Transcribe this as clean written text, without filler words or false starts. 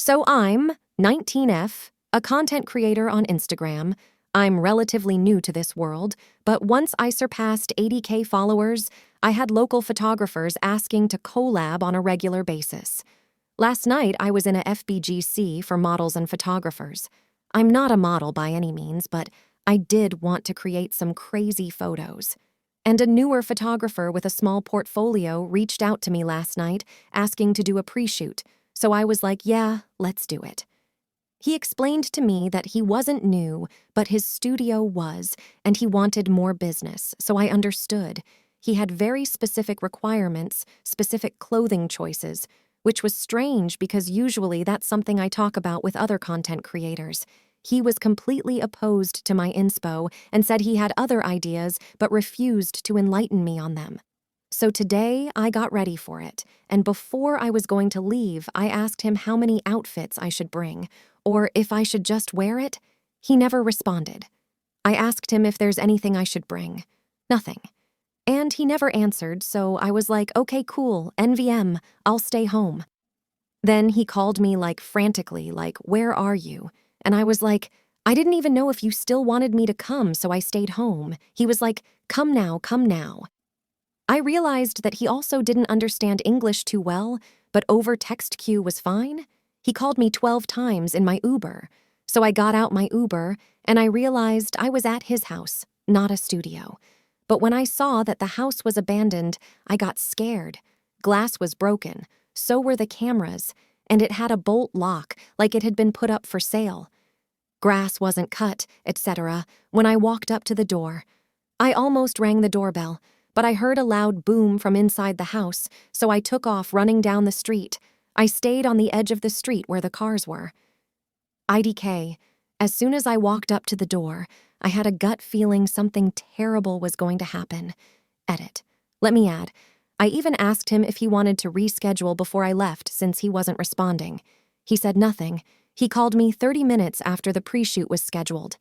So I'm 19F, a content creator on Instagram. I'm relatively new to this world, but once I surpassed 80K followers, I had local photographers asking to collab on a regular basis. Last night, I was in a FBGC for models and photographers. I'm not a model by any means, but I did want to create some crazy photos. And a newer photographer with a small portfolio reached out to me last night asking to do a pre-shoot, so I was like, yeah, let's do it. He explained to me that he wasn't new, but his studio was, and he wanted more business, so I understood. He had very specific requirements, specific clothing choices, which was strange because usually that's something I talk about with other content creators. He was completely opposed to my inspo and said he had other ideas but refused to enlighten me on them. So today, I got ready for it, and before I was going to leave, I asked him how many outfits I should bring, or if I should just wear it. He never responded. I asked him if there's anything I should bring. Nothing. And he never answered, so I was like, okay, cool, NVM, I'll stay home. Then he called me frantically, where are you? And I was like, I didn't even know if you still wanted me to come, so I stayed home. He was like, come now, come now. I realized that he also didn't understand English too well, but over text queue was fine. He called me 12 times in my Uber. So I got out my Uber, and I realized I was at his house, not a studio. But when I saw that the house was abandoned, I got scared. Glass was broken, so were the cameras, and it had a bolt lock like it had been put up for sale. Grass wasn't cut, etc. when I walked up to the door. I almost rang the doorbell, but I heard a loud boom from inside the house, so I took off running down the street. I stayed on the edge of the street where the cars were. IDK. As soon as I walked up to the door, I had a gut feeling something terrible was going to happen. Edit. Let me add, I even asked him if he wanted to reschedule before I left since he wasn't responding. He said nothing. He called me 30 minutes after the pre-shoot was scheduled.